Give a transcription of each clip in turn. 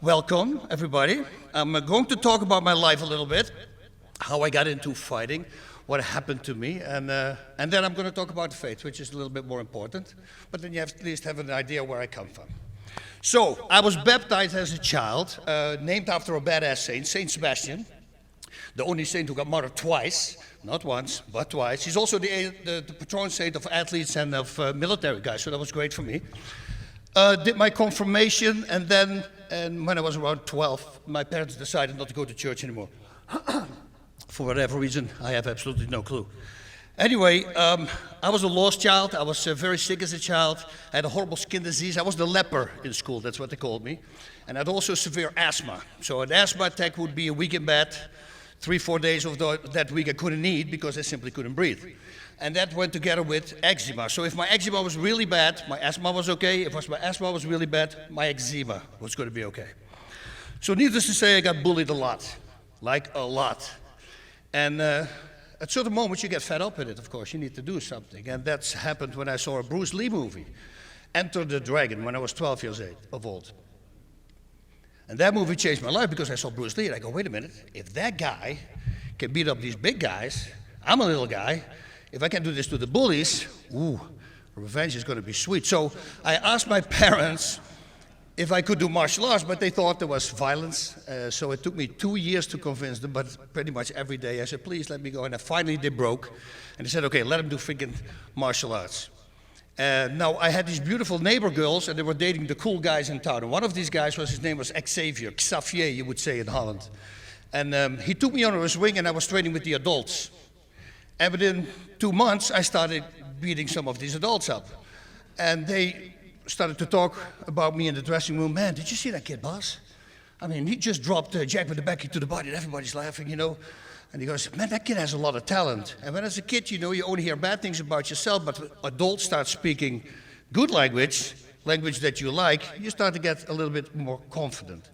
welcome, everybody. I'm going to talk about my life a little bit, how I got into fighting, what happened to me, and then I'm going to talk about faith, which is a little bit more important, but then you have to at least have an idea where I come from. So, I was baptized as a child, named after a badass saint, Saint Sebastian, the only saint who got martyred twice, not once, but twice. He's also the patron saint of athletes and of military guys, so that was great for me. Did my confirmation, and then when I was around 12, my parents decided not to go to church anymore. For whatever reason, I have absolutely no clue. Anyway, I was a lost child. I was very sick as a child. I had a horrible skin disease. I was the leper in school, that's what they called me. And I had also severe asthma. So an asthma attack would be a week in bed. 3-4 days of that week I couldn't eat because I simply couldn't breathe. And that went together with eczema. So if my eczema was really bad, my asthma was okay. If my asthma was really bad, my eczema was going to be okay. So needless to say, I got bullied a lot. Like a lot. And at certain moments you get fed up with it, of course. You need to do something. And that's happened when I saw a Bruce Lee movie, Enter the Dragon, when I was 12 years old. And that movie changed my life because I saw Bruce Lee and I go, wait a minute, if that guy can beat up these big guys, I'm a little guy, if I can do this to the bullies, ooh, revenge is going to be sweet. So I asked my parents if I could do martial arts, but they thought there was violence. So it took me 2 years to convince them, but pretty much every day I said, please let me go. And finally they broke. And they said, okay, let him do freaking martial arts. Now, I had these beautiful neighbor girls, and they were dating the cool guys in town. And one of these guys, his name was Xavier, you would say in Holland. And he took me under his wing, and I was training with the adults. And within 2 months, I started beating some of these adults up. And they started to talk about me in the dressing room. Man, did you see that kid, Bas? I mean, he just dropped Jack with the back to the body, and everybody's laughing, you know. And he goes, man, that kid has a lot of talent. And when as a kid, you know, you only hear bad things about yourself, but when adults start speaking good language that you like, you start to get a little bit more confident.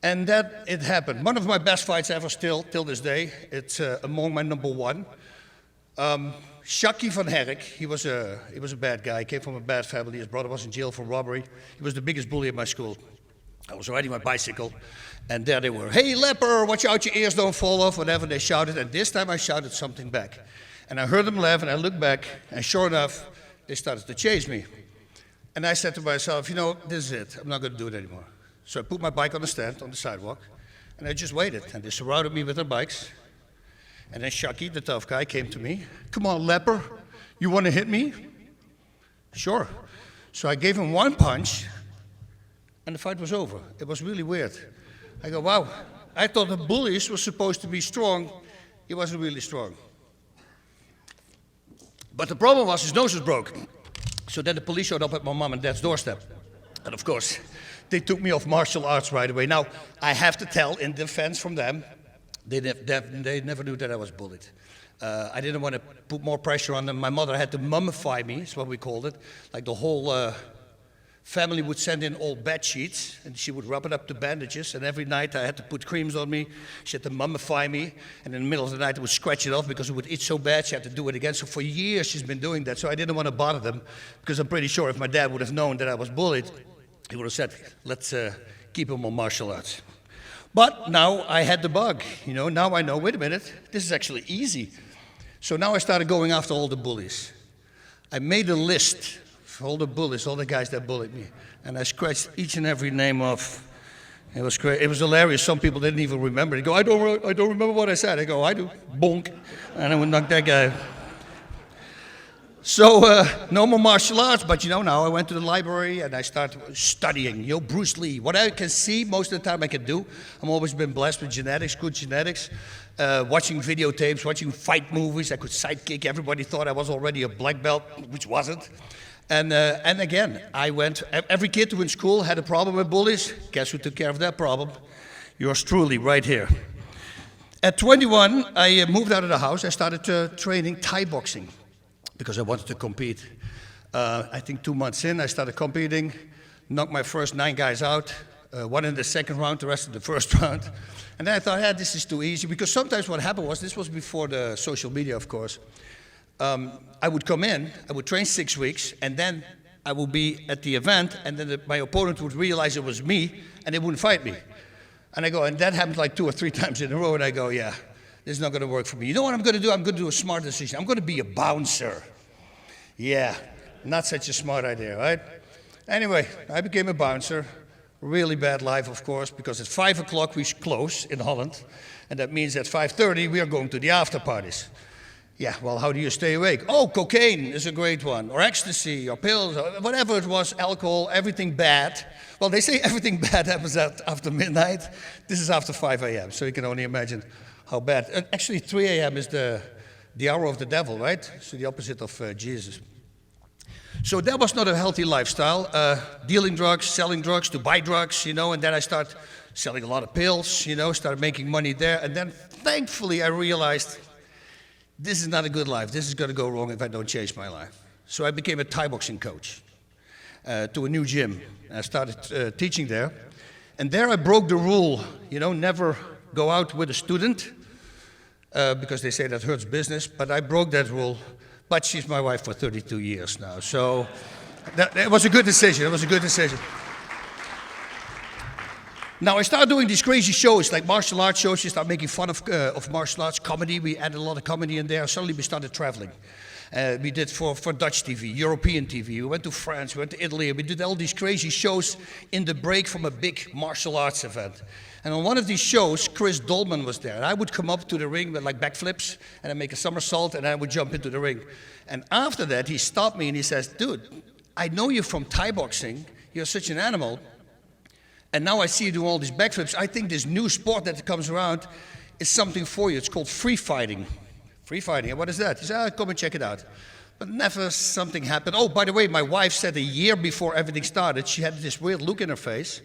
And that, it happened. One of my best fights ever still, till this day, it's among my number one. Shaki van Herk, he was a bad guy, he came from a bad family, his brother was in jail for robbery. He was the biggest bully at my school. I was riding my bicycle, and there they were, hey leper, watch out your ears don't fall off, whatever they shouted, and this time I shouted something back. And I heard them laugh, and I looked back, and sure enough, they started to chase me. And I said to myself, you know, this is it, I'm not going to do it anymore. So I put my bike on the stand, on the sidewalk, and I just waited, and they surrounded me with their bikes. And then Shaki, the tough guy, came to me. Come on, leper, you want to hit me? Sure. So I gave him one punch, and the fight was over. It was really weird. I go, wow, I thought the bullies were supposed to be strong. He wasn't really strong. But the problem was his nose was broken. So then the police showed up at my mom and dad's doorstep. And of course, they took me off martial arts right away. Now, I have to tell, in defense from them, they never knew that I was bullied. I didn't want to put more pressure on them. My mother had to mummify me, is what we called it. Like the whole family would send in old bed sheets, and she would rub it up to bandages, and every night I had to put creams on me. She had to mummify me, and in the middle of the night I would scratch it off because it would itch so bad she had to do it again. So for years she's been doing that, so I didn't want to bother them, because I'm pretty sure if my dad would have known that I was bullied, he would have said, let's keep him on martial arts. But now I had the bug, you know, now I know, wait a minute, this is actually easy. So now I started going after all the bullies. I made a list for all the bullies, all the guys that bullied me, and I scratched each and every name off. It was great. It was hilarious. Some people didn't even remember. They go, I don't remember what I said. I go, I do, bonk, and I would knock that guy. So, no more martial arts, but you know, now I went to the library and I started studying, you know, Bruce Lee. What I can see most of the time I can do. I've always been blessed with genetics, good genetics. Watching videotapes, watching fight movies. I could sidekick. Everybody thought I was already a black belt, which wasn't. And again, I went, every kid who in school had a problem with bullies. Guess who took care of that problem? Yours truly, right here. At 21, I moved out of the house. I started training Thai boxing, because I wanted to compete. I think 2 months in, I started competing, knocked my first 9 guys out, one in the second round, the rest in the first round. And then I thought, yeah, this is too easy, because sometimes what happened was, this was before the social media, of course, I would come in, I would train 6 weeks, and then I would be at the event, and then my opponent would realize it was me, and they wouldn't fight me. And I go, and that happened like 2 or 3 times in a row, and I go, yeah, this is not going to work for me. You know what I'm going to do? I'm going to do a smart decision. I'm going to be a bouncer. Yeah, not such a smart idea, right? Anyway, I became a bouncer. Really bad life, of course, because at 5 o'clock we close in Holland, and that means at 5:30 we are going to the after parties. Yeah, well, how do you stay awake? Oh, cocaine is a great one, or ecstasy, or pills, or whatever it was, alcohol, everything bad. Well, they say everything bad happens after midnight. This is after 5 a.m., so you can only imagine how bad. Actually, 3 a.m. is the hour of the devil, right? So the opposite of Jesus. So that was not a healthy lifestyle, dealing drugs, selling drugs, to buy drugs, you know, and then I started selling a lot of pills, you know, started making money there, and then thankfully I realized this is not a good life. This is going to go wrong if I don't change my life. So I became a Thai boxing coach to a new gym. I started teaching there. And there I broke the rule, you know, never go out with a student because they say that hurts business. But I broke that rule. But she's my wife for 32 years now. So that was a good decision. It was a good decision. Now I started doing these crazy shows, like martial arts shows. You start making fun of martial arts, comedy. We added a lot of comedy in there. Suddenly we started traveling. We did for Dutch TV, European TV. We went to France, we went to Italy. We did all these crazy shows in the break from a big martial arts event. And on one of these shows, Chris Dolman was there. And I would come up to the ring with like backflips, and I'd make a somersault, and I would jump into the ring. And after that, he stopped me and he says, dude, I know you from Thai boxing. You're such an animal. And now I see you doing all these backflips. I think this new sport that comes around is something for you. It's called free fighting. Free fighting. And what is that? He said, come and check it out. But never something happened. Oh, by the way, my wife said a year before everything started, she had this weird look in her face.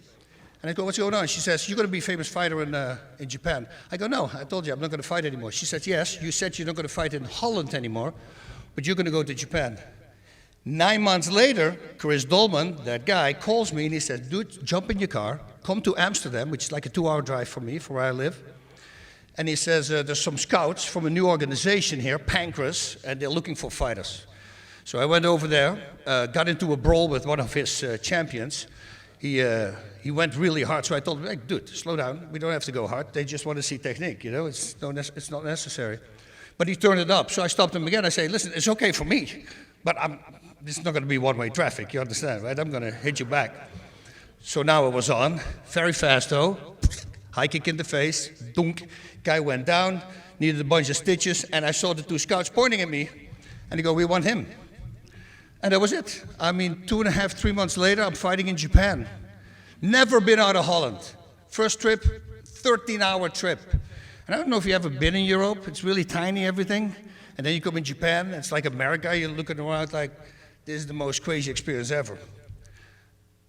And I go, what's going on? She says, you're going to be a famous fighter in Japan. I go, no, I told you I'm not going to fight anymore. She said, yes, you said you're not going to fight in Holland anymore, but you're going to go to Japan. 9 months later, Chris Dolman, that guy, calls me and he says, dude, jump in your car, come to Amsterdam, which is like a 2-hour drive from me, from where I live. And he says, there's some scouts from a new organization here, Pancras, and they're looking for fighters. So I went over there, got into a brawl with one of his champions. He went really hard, so I told him, hey, dude, slow down. We don't have to go hard. They just want to see technique, you know, it's not necessary. But he turned it up, so I stopped him again. I say, listen, it's okay for me, but this is not going to be one-way traffic, you understand, right? I'm going to hit you back. So now it was on, very fast though, high kick in the face, dunk, guy went down, needed a bunch of stitches, and I saw the 2 scouts pointing at me, and they go, we want him. And that was it. I mean, 2.5, 3 months later, I'm fighting in Japan. Never been out of Holland. First trip, 13-hour trip. And I don't know if you've ever been in Europe, it's really tiny, everything. And then you come in Japan, it's like America, you're looking around like, this is the most crazy experience ever.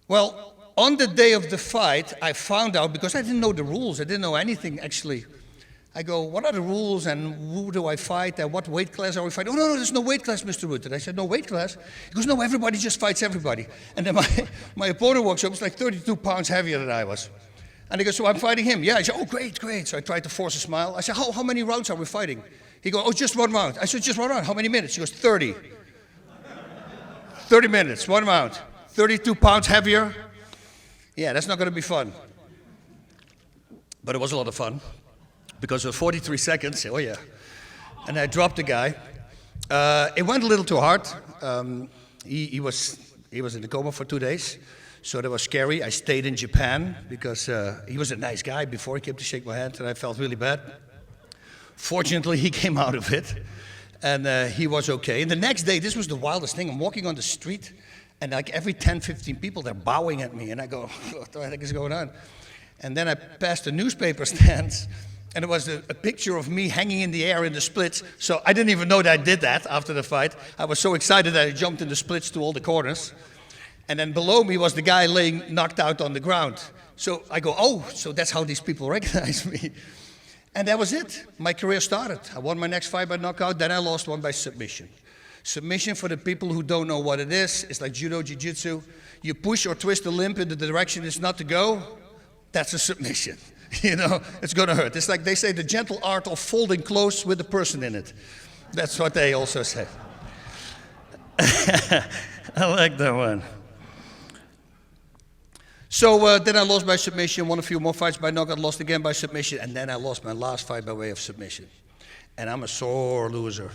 Well, on the day of the fight, I found out, because I didn't know the rules, I didn't know anything actually. I go, what are the rules and who do I fight and what weight class are we fighting? Oh, no, there's no weight class, Mr. Rutten. I said, no weight class? He goes, no, everybody just fights everybody. And then my opponent walks up, it's like 32 pounds heavier than I was. And he goes, so I'm fighting him. Yeah, I said, oh, great, great. So I tried to force a smile. I said, how many rounds are we fighting? He goes, oh, just 1 round. I said, just 1 round. How many minutes? He goes, 30. 30 minutes, 1 round. 32 pounds heavier. Yeah, that's not going to be fun. But it was a lot of fun. Because of 43 seconds, oh yeah. And I dropped the guy. It went a little too hard. He was in a coma for 2 days. So that was scary. I stayed in Japan because he was a nice guy before he came to shake my hand, and I felt really bad. Fortunately, he came out of it, and he was okay. And the next day, this was the wildest thing. I'm walking on the street, and like every 10, 15 people, they're bowing at me. And I go, what the heck is going on? And then I passed the newspaper stands, and it was a picture of me hanging in the air in the splits. So I didn't even know that I did that after the fight. I was so excited that I jumped in the splits to all the corners. And then below me was the guy laying knocked out on the ground. So I go, oh, so that's how these people recognize me. And that was it. My career started. I won my next fight by knockout, then I lost one by submission. Submission, for the people who don't know what it is like judo, jiu-jitsu. You push or twist a limb in the direction it's not to go, that's a submission. You know, it's going to hurt. It's like they say the gentle art of folding clothes with a person in it. That's what they also say. I like that one. So then I lost by submission, won a few more fights by knockout, lost again by submission, and then I lost my last fight by way of submission. And I'm a sore loser.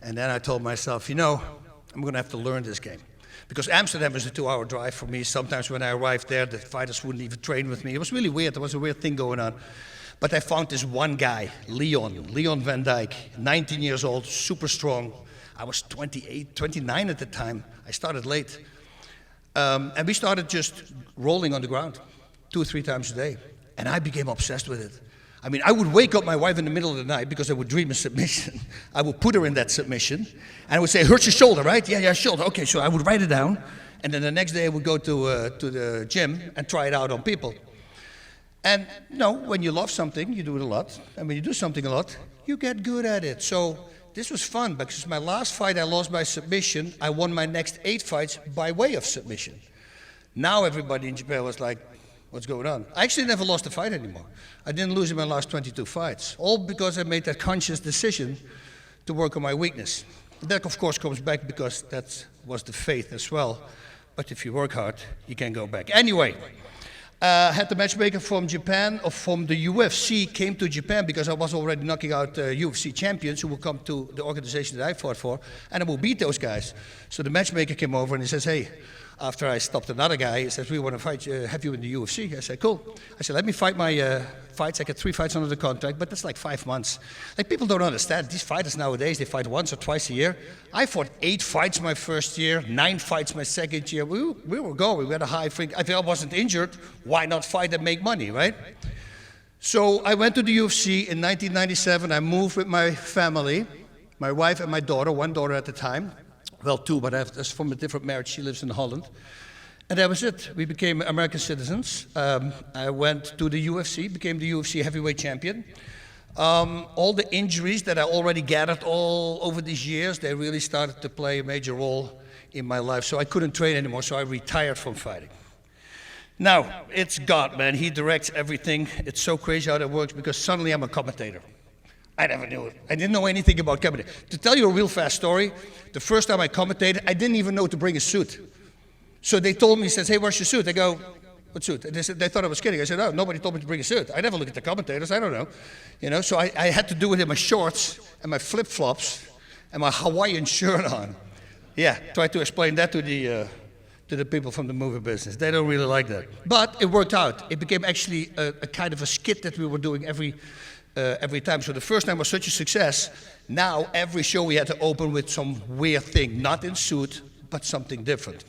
And then I told myself, I'm going to have to learn this game. Because Amsterdam is a 2-hour drive for me. Sometimes when I arrived there, the fighters wouldn't even train with me. It was really weird. There was a weird thing going on. But I found this one guy, Leon Van Dijk, 19 years old, super strong. I was 28, 29 at the time. I started late. And we started just rolling on the ground 2 or 3 times a day. And I became obsessed with it. I mean, I would wake up my wife in the middle of the night because I would dream a submission. I would put her in that submission. And I would say, hurts your shoulder, right? Yeah, shoulder. Okay, so I would write it down. And then the next day I would go to the gym and try it out on people. And when you love something, you do it a lot. And when you do something a lot, you get good at it. So this was fun because my last fight I lost by submission. I won my next 8 fights by way of submission. Now everybody in Japan was like, what's going on? I actually never lost a fight anymore. I didn't lose in my last 22 fights. All because I made that conscious decision to work on my weakness. That of course comes back because that was the faith as well. But if you work hard, you can go back. Anyway. Had the matchmaker from Japan, or from the UFC, came to Japan because I was already knocking out UFC champions who will come to the organization that I fought for, and I will beat those guys. So the matchmaker came over and he says, hey, after I stopped another guy, he says, we want to fight, have you in the UFC. I said, cool. I said, let me fight my fights. I get 3 fights under the contract, but that's like 5 months. Like, people don't understand. These fighters nowadays, they fight once or twice a year. I fought 8 fights my first year, 9 fights my second year. We were going. We had a high freak. If I wasn't injured, why not fight and make money, right? So I went to the UFC in 1997. I moved with my family, my wife and my daughter, 1 daughter at the time. Well, 2, but that's from a different marriage. She lives in Holland. And that was it. We became American citizens. I went to the UFC, became the UFC heavyweight champion. All the injuries that I already gathered all over these years, they really started to play a major role in my life. So I couldn't train anymore, so I retired from fighting. Now, it's God, man. He directs everything. It's so crazy how that works because suddenly I'm a commentator. I never knew it. I didn't know anything about commentating. To tell you a real fast story, the first time I commentated, I didn't even know to bring a suit. So they told me, says, hey, where's your suit? I go, what suit? And they thought I was kidding. I said, oh, nobody told me to bring a suit. I never look at the commentators. I don't know. So I had to do it in my shorts and my flip-flops and my Hawaiian shirt on. Yeah, try to explain that to the people from the movie business. They don't really like that. But it worked out. It became actually a kind of a skit that we were doing every time. So the first time was such a success. Now every show we had to open with some weird thing, not in suit, but something different.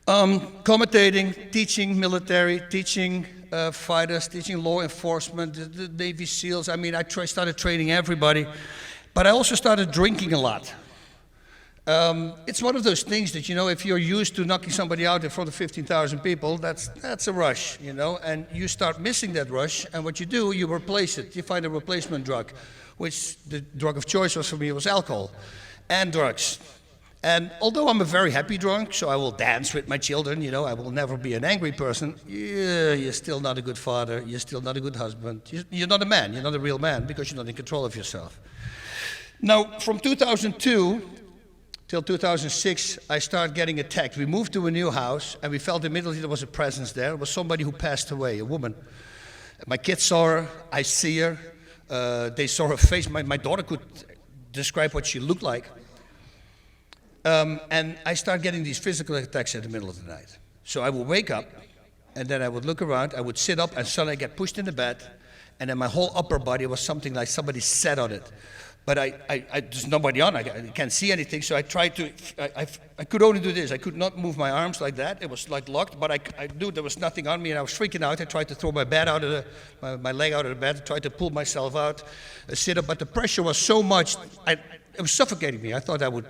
Commentating, teaching military, teaching fighters, teaching law enforcement, the Navy SEALs. I mean, I started training everybody, but I also started drinking a lot. It's one of those things that, if you're used to knocking somebody out in front of 15,000 people, that's a rush, and you start missing that rush, and what you do, you replace it. You find a replacement drug, which the drug of choice was for me was alcohol and drugs. And although I'm a very happy drunk, so I will dance with my children, I will never be an angry person, you're still not a good father, you're still not a good husband, you're not a man, you're not a real man, because you're not in control of yourself. Now, from 2002, till 2006, I started getting attacked. We moved to a new house, and we felt immediately there was a presence there. It was somebody who passed away, a woman. My kids saw her, I see her. They saw her face. My daughter could describe what she looked like. And I started getting these physical attacks in the middle of the night. So I would wake up, and then I would look around, I would sit up, and suddenly I get pushed in the bed, and then my whole upper body was something like somebody sat on it. But there's nobody on, I can't see anything, so I tried to, I could only do this. I could not move my arms like that. It was like locked, but I knew there was nothing on me, and I was freaking out. I tried to throw my leg out of the bed, tried to pull myself out, sit up, but the pressure was so much, it was suffocating me. I thought I would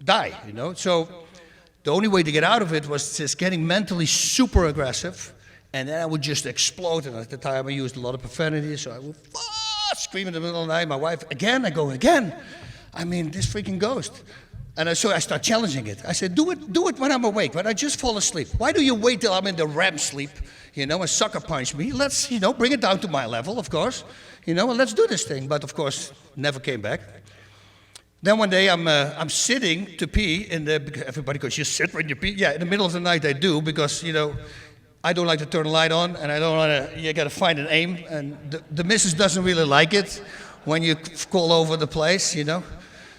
die, So the only way to get out of it was just getting mentally super aggressive, and then I would just explode. And at the time I used a lot of profanity, so I would scream in the middle of the night. My wife, again? I go, again? I mean, this freaking ghost. And so I start challenging it. I said, do it when I'm awake, when I just fall asleep. Why do you wait till I'm in the REM sleep, and sucker punch me? Let's, bring it down to my level, of course, and let's do this thing. But of course, never came back. Then one day I'm sitting to pee because everybody goes, you sit when you pee? Yeah, in the middle of the night I do because, I don't like to turn the light on and I don't want to, you got to find an aim. And the missus doesn't really like it when you call over the place,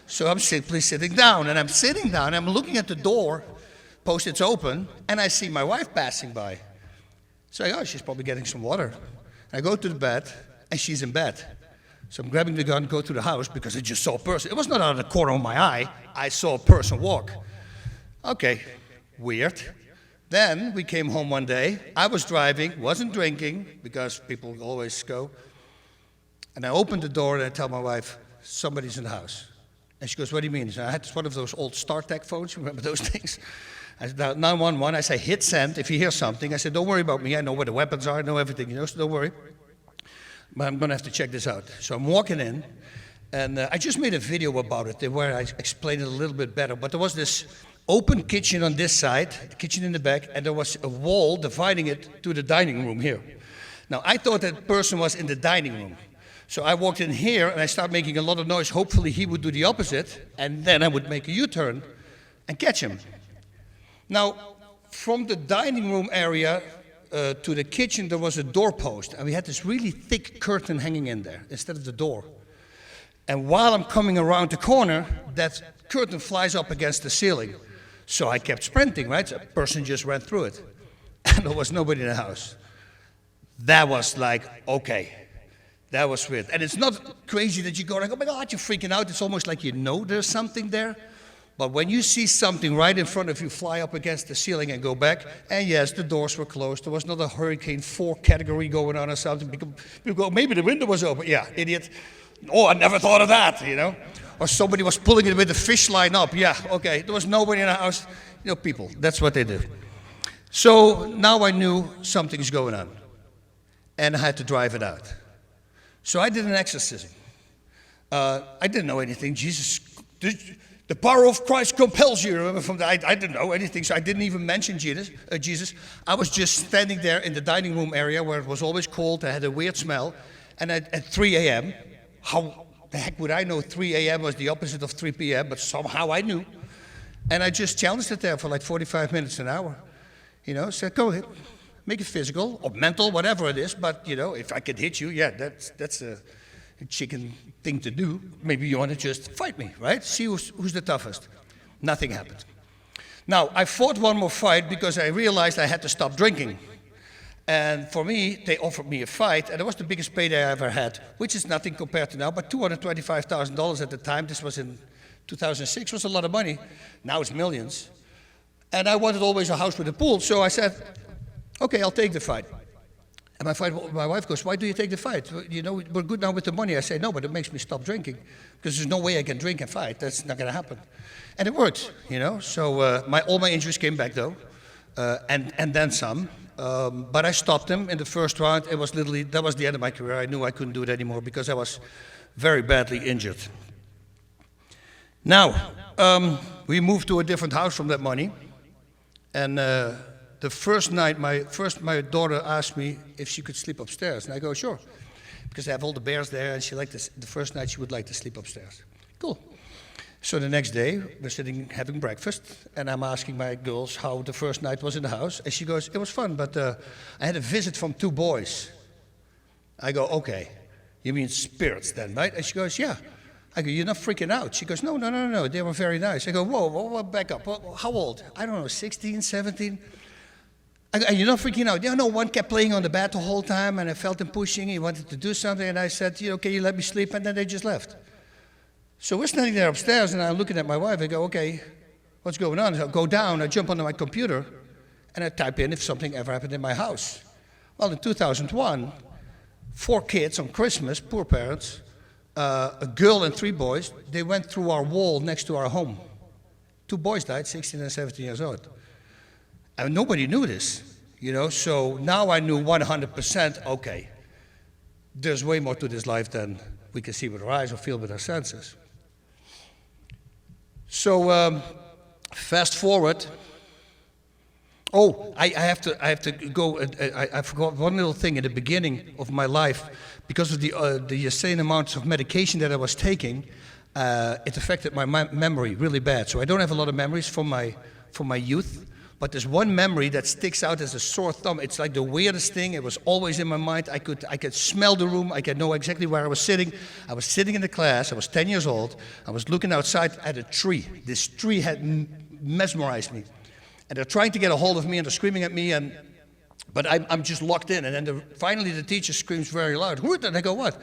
So I'm simply sitting down and I'm sitting down and I'm looking at the door, post-it's open, and I see my wife passing by. So I go, she's probably getting some water. And I go to the bed and she's in bed. So I'm grabbing the gun, go to the house because I just saw a person. It was not out of the corner of my eye. I saw a person walk. Okay, weird. Then we came home one day. I was driving, wasn't drinking because people always go. And I opened the door and I tell my wife, somebody's in the house. And she goes, what do you mean? So I had one of those old StarTech phones. Remember those things? I said, 911. I say, hit send if you hear something. I said, don't worry about me. I know where the weapons are. I know everything, so don't worry. But I'm going to have to check this out. So I'm walking in, and I just made a video about it where I explained it a little bit better. But there was this open kitchen on this side, the kitchen in the back, and there was a wall dividing it to the dining room here. Now, I thought that person was in the dining room. So I walked in here, and I started making a lot of noise. Hopefully, he would do the opposite, and then I would make a U-turn and catch him. Now, from the dining room area to the kitchen, there was a doorpost, and we had this really thick curtain hanging in there instead of the door. And while I'm coming around the corner, that curtain flies up against the ceiling. So I kept sprinting, right? So a person just ran through it, and there was nobody in the house. That was like, okay, that was weird. And it's not crazy that you go like, oh my God, you're freaking out. It's almost like there's something there. But when you see something right in front of you fly up against the ceiling and go back, and yes, the doors were closed. There was not a Hurricane 4 category going on or something. People go, maybe the window was open. Yeah, idiot. Oh, I never thought of that, Or somebody was pulling it with a fish line up. Yeah, okay. There was nobody in the house. People, that's what they do. So now I knew something's going on. And I had to drive it out. So I did an exorcism. I didn't know anything. The power of Christ compels you. Remember I didn't know anything, so I didn't even mention Jesus. I was just standing there in the dining room area where it was always cold. I had a weird smell. And at 3 a.m., how the heck would I know 3 a.m. was the opposite of 3 p.m., but somehow I knew. And I just challenged it there for like 45 minutes, an hour. Said, go ahead, make it physical or mental, whatever it is. But, if I could hit you, yeah, that's a chicken thing to do. Maybe you want to just fight me, right? See who's the toughest. Nothing happened. Now, I fought one more fight because I realized I had to stop drinking. And for me, they offered me a fight, and it was the biggest payday I ever had, which is nothing compared to now, but $225,000 at the time, this was in 2006, was a lot of money. Now it's millions. And I wanted always a house with a pool, so I said, okay, I'll take the fight. And my wife goes, why do you take the fight? We're good now with the money. I say, no, but it makes me stop drinking, because there's no way I can drink and fight. That's not going to happen. And it worked, So all my injuries came back, though, and then some. But I stopped him in the first round. That was the end of my career. I knew I couldn't do it anymore because I was very badly injured. Now, we moved to a different house from that money. And the first night, my daughter asked me if she could sleep upstairs. And I go, sure. Because I have all the bears there, and the first night she would like to sleep upstairs. Cool. So the next day, we're sitting having breakfast, and I'm asking my girls how the first night was in the house. And she goes, it was fun, but I had a visit from 2 boys. I go, okay, you mean spirits then, right? And she goes, yeah. I go, you're not freaking out? She goes, no, they were very nice. I go, whoa, back up. How old? I don't know, 16, 17? I go, you're not freaking out? Yeah, no, one kept playing on the bed the whole time, and I felt him pushing. He wanted to do something, and I said, can you let me sleep? And then they just left. So we're standing there upstairs, and I'm looking at my wife. I go, okay, what's going on? So I go down, I jump onto my computer, and I type in if something ever happened in my house. Well, in 2001, 4 kids on Christmas, poor parents, a girl and 3 boys, they went through our wall next to our home. 2 boys died, 16 and 17 years old. And nobody knew this, so now I knew 100%, okay, there's way more to this life than we can see with our eyes or feel with our senses. So fast forward. Oh, I have to go. I forgot one little thing at the beginning of my life, because of the insane amounts of medication that I was taking. it affected my memory really bad. So I don't have a lot of memories from my youth. But there's one memory that sticks out as a sore thumb. It's like the weirdest thing. It was always in my mind. I could smell the room. I could know exactly where I was sitting. I was sitting in the class. I was 10 years old. I was looking outside at a tree. This tree had mesmerized me. And they're trying to get a hold of me, and they're screaming at me. But I'm just locked in. And then finally the teacher screams very loud, "Rutten!" I go, "What?" I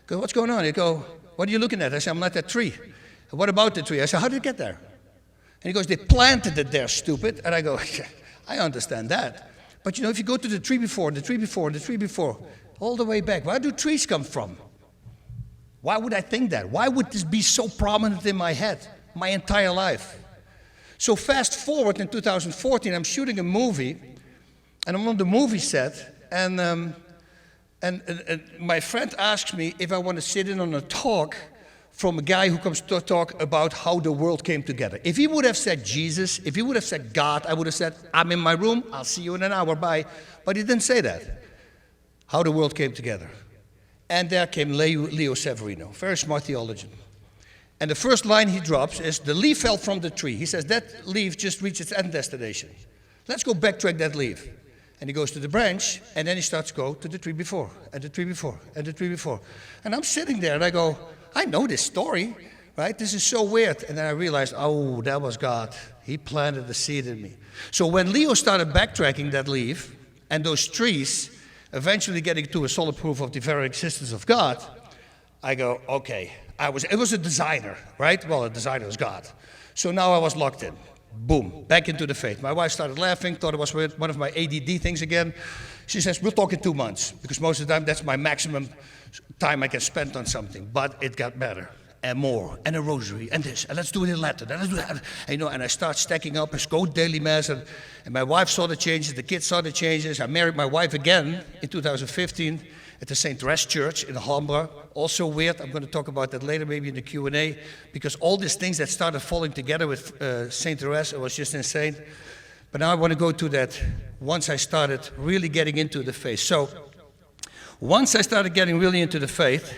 go, "What's going on?" He go, "What are you looking at?" I say, "I'm at that tree." "What about the tree?" I say, "How did it get there?" And he goes, "They planted it there, stupid." And I go, "I understand that. But if you go to the tree before, the tree before, the tree before, all the way back, where do trees come from? Why would I think that? Why would this be so prominent in my head my entire life?" So fast forward in 2014, I'm shooting a movie, and I'm on the movie set, and my friend asks me if I want to sit in on a talk from a guy who comes to talk about how the world came together. If he would have said Jesus, if he would have said God, I would have said, "I'm in my room, I'll see you in an hour, bye." But he didn't say that. How the world came together. And there came Leo Severino, very smart theologian. And the first line he drops is, "The leaf fell from the tree." He says, "That leaf just reached its end destination. Let's go backtrack that leaf." And he goes to the branch, and then he starts to go to the tree before, and the tree before, and the tree before. And I'm sitting there, and I go, I know this story, right? This is so weird. And then I realized, oh, that was God. He planted the seed in me. So when Leo started backtracking that leaf, and those trees eventually getting to a solid proof of the very existence of God, I go, okay. It was a designer, right? Well, a designer was God. So now I was locked in. Boom, back into the faith. My wife started laughing, thought it was one of my ADD things again. She says, "We'll talk in 2 months," because most of the time that's my maximum time I can spend on something. But it got better and more, and a rosary, and this, and let's do it in Latin, and let's do that. And I start stacking up, I go daily mass, and my wife saw the changes, the kids saw the changes. I married my wife again in 2015 at the St. Therese Church in Alhambra. Also weird, I'm going to talk about that later, maybe in the Q&A, because all these things that started falling together with St. Therese, it was just insane. But now I want to go to that once I started really getting into the faith. So, once I started getting really into the faith,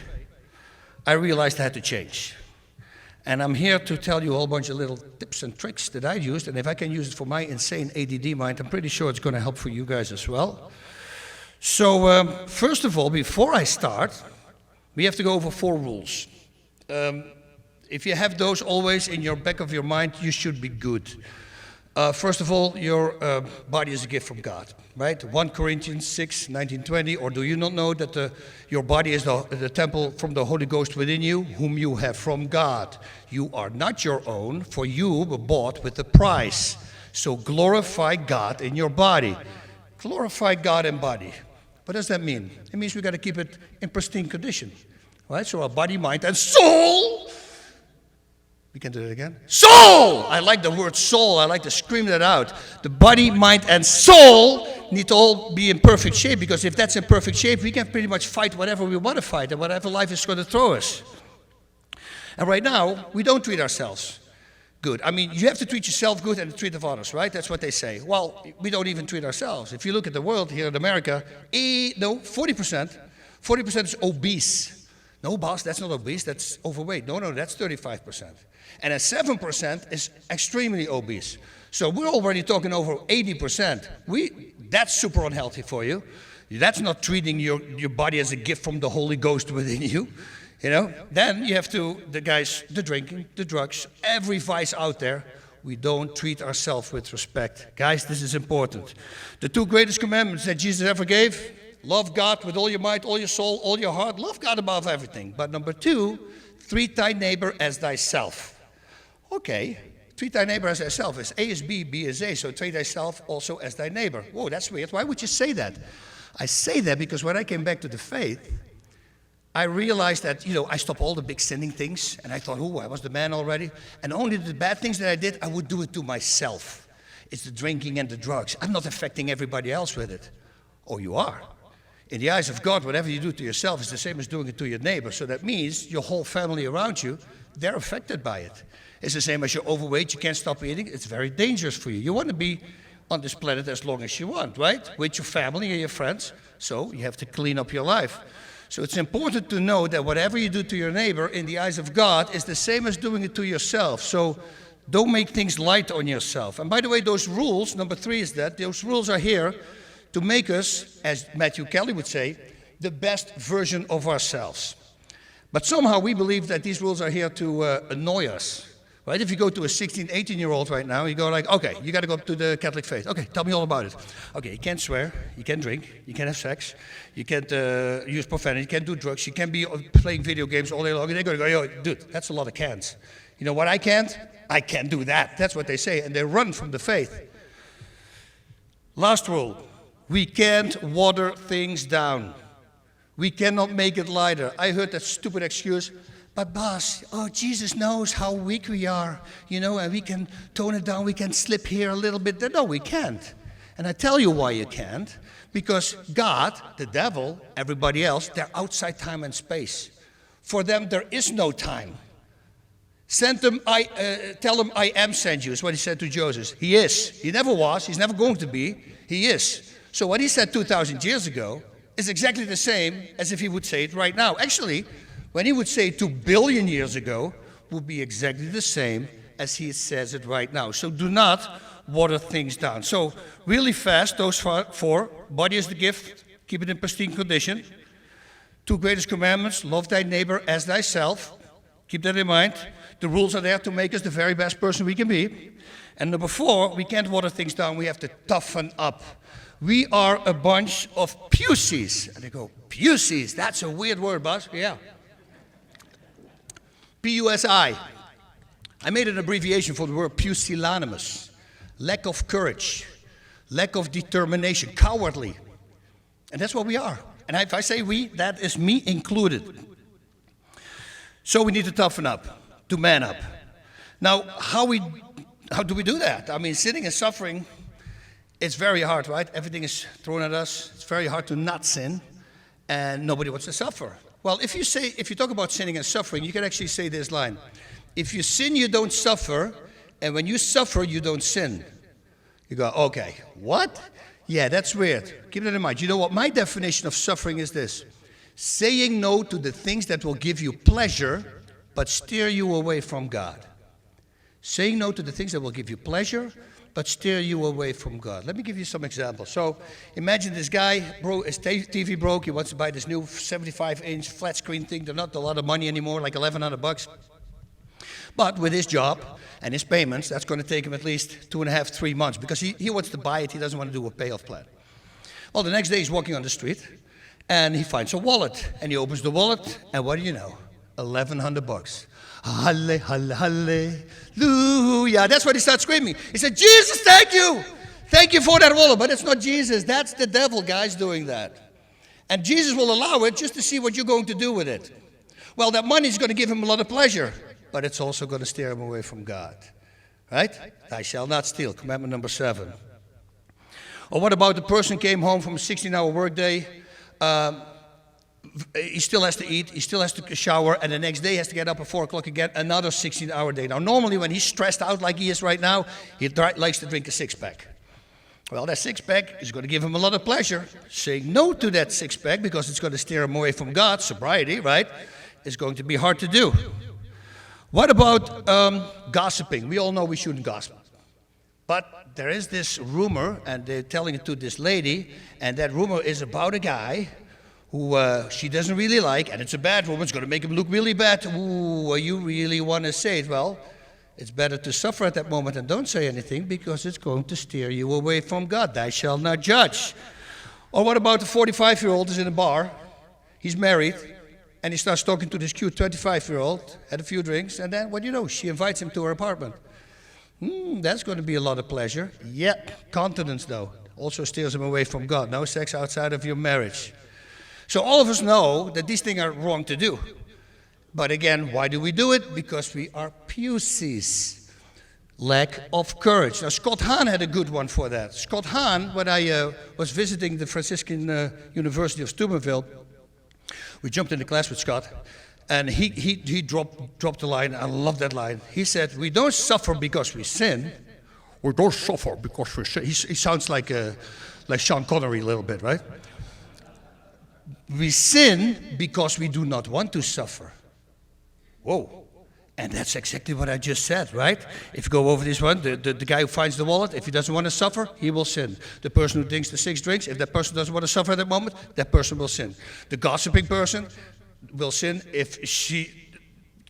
I realized I had to change. And I'm here to tell you a whole bunch of little tips and tricks that I used, and if I can use it for my insane ADD mind, I'm pretty sure it's going to help for you guys as well. So, first of all, before I start, we have to go over 4 rules. If you have those always in your back of your mind, you should be good. First of all, your body is a gift from God, right? 1 Corinthians 6, 19, 20. Or do you not know that your body is the temple from the Holy Ghost within you, whom you have from God? You are not your own, for you were bought with a price. So glorify God in your body. Glorify God in body. What does that mean? It means we got to keep it in pristine condition, right? So our body, mind, and soul. We can do it again. Soul! I like the word soul. I like to scream that out. The body, mind, and soul need to all be in perfect shape, because if that's in perfect shape, we can pretty much fight whatever we want to fight and whatever life is going to throw us. And right now, we don't treat ourselves good. I mean, you have to treat yourself good and treat of others, right? That's what they say. Well, we don't even treat ourselves. If you look at the world here in America, 40% is obese. No, boss, that's not obese, that's overweight. No, that's 35%. And 7% is extremely obese. So we're already talking over 80%. That's super unhealthy for you. That's not treating your body as a gift from the Holy Ghost within you. Then you have the drinking, the drugs, every vice out there. We don't treat ourselves with respect. Guys, this is important. The 2 greatest commandments that Jesus ever gave: love God with all your might, all your soul, all your heart. Love God above everything. But number 2, treat thy neighbor as thyself. Okay, treat thy neighbor as thyself. As A is B, B is A. So treat thyself also as thy neighbor. Whoa, that's weird. Why would you say that? I say that because when I came back to the faith, I realized that, I stopped all the big sinning things. And I thought, I was the man already. And only the bad things that I did, I would do it to myself. It's the drinking and the drugs. I'm not affecting everybody else with it. Oh, you are. In the eyes of God, whatever you do to yourself is the same as doing it to your neighbor. So that means your whole family around you, they're affected by it. It's the same as you're overweight, you can't stop eating. It's very dangerous for you. You want to be on this planet as long as you want, right? With your family and your friends. So you have to clean up your life. So it's important to know that whatever you do to your neighbor in the eyes of God is the same as doing it to yourself. So don't make things light on yourself. And by the way, those rules, number 3 is that those rules are here to make us, as Matthew Kelly would say, the best version of ourselves. But somehow we believe that these rules are here to annoy us. Right? If you go to a 16, 18-year-old right now, you go like, okay, you got to go to the Catholic faith. Okay, tell me all about it. Okay, you can't swear, you can't drink, you can't have sex, you can't use profanity, you can't do drugs, you can't be playing video games all day long. And they're going to go, yo, dude, that's a lot of can'ts. You know what I can't? I can't do that. That's what they say, and they run from the faith. Last rule, we can't water things down. We cannot make it lighter. I heard that stupid excuse, but Bas, oh, Jesus knows how weak we are, you know, and we can tone it down, we can slip here a little bit. No, we can't. And I tell you why you can't. Because God, the devil, everybody else, they're outside time and space. For them, there is no time. Send them, tell them I am sent you, is what he said to Joseph. He is. He never was, he's never going to be. He is. So what he said 2,000 years ago is exactly the same as if he would say it right now. Actually, when he would say it 2 billion years ago, would be exactly the same as he says it right now. So do not water things down. So really fast, those 4, body is the gift, keep it in pristine condition. 2 greatest commandments, love thy neighbor as thyself. Keep that in mind. The rules are there to make us the very best person we can be. And number 4, we can't water things down, we have to toughen up. We are a bunch of pussies. And they go, pussies, that's a weird word, Bas. Yeah. P-U-S-I. I made an abbreviation for the word pusillanimous. Lack of courage, lack of determination, cowardly. And that's what we are. And if I say we, that is me included. So we need to toughen up, to man up. Now, how do we do that? I mean, sinning and suffering, it's very hard, right? Everything is thrown at us. It's very hard to not sin, and nobody wants to suffer. Well, if you talk about sinning and suffering, you can actually say this line. If you sin, you don't suffer, and when you suffer, you don't sin. You go, okay, what? Yeah, that's weird. Keep that in mind. You know what? My definition of suffering is this. Saying no to the things that will give you pleasure, but steer you away from God. Saying no to the things that will give you pleasure, but steer you away from God. Let me give you some examples. So imagine this guy, his TV broke, he wants to buy this new 75-inch flat screen thing. They're not a lot of money anymore, like $1,100. But with his job and his payments, that's going to take him at least 2.5, 3 months, because he wants to buy it, he doesn't want to do a payoff plan. Well, the next day he's walking on the street, and he finds a wallet, and he opens the wallet, and what do you know? $1,100. Hallelujah. That's what he starts screaming. He said, Jesus, thank you. Thank you for that wallet. But it's not Jesus. That's the devil, guys, doing that. And Jesus will allow it just to see what you're going to do with it. Well, that money is going to give him a lot of pleasure, but it's also going to steer him away from God. Right? Thou shalt not steal. Commandment number 7. Or what about the person who came home from a 16-hour workday? He still has to eat, he still has to shower, and the next day has to get up at 4 o'clock again, another 16-hour day. Now, normally when he's stressed out like he is right now, he likes to drink a 6-pack. Well, that 6-pack is going to give him a lot of pleasure. Saying no to that 6-pack, because it's going to steer him away from God, sobriety, right, is going to be hard to do. What about gossiping? We all know we shouldn't gossip. But there is this rumor, and they're telling it to this lady, and that rumor is about a guy who she doesn't really like, and it's a bad rumor, it's going to make him look really bad. Ooh, you really want to say it? Well, it's better to suffer at that moment and don't say anything, because it's going to steer you away from God. Thou shalt not judge. Or what about the 45-year-old who's in a bar, he's married, and he starts talking to this cute 25-year-old, had a few drinks, and then, what do you know, she invites him to her apartment. That's going to be a lot of pleasure. Yeah, continence though, also steers him away from God. No sex outside of your marriage. So all of us know that these things are wrong to do. But again, why do we do it? Because we are pussies. Lack of courage. Now, Scott Hahn had a good one for that. Scott Hahn, when I was visiting the Franciscan University of Steubenville, we jumped in the class with Scott, and he dropped the line. I love that line. He said, we don't suffer because we sin. We don't suffer because we sin. He sounds like Sean Connery a little bit, right? We sin because we do not want to suffer. Whoa. And that's exactly what I just said, right? If you go over this one, the guy who finds the wallet, if he doesn't want to suffer, he will sin. The person who drinks the 6 drinks, if that person doesn't want to suffer at that moment, that person will sin. The gossiping person will sin if she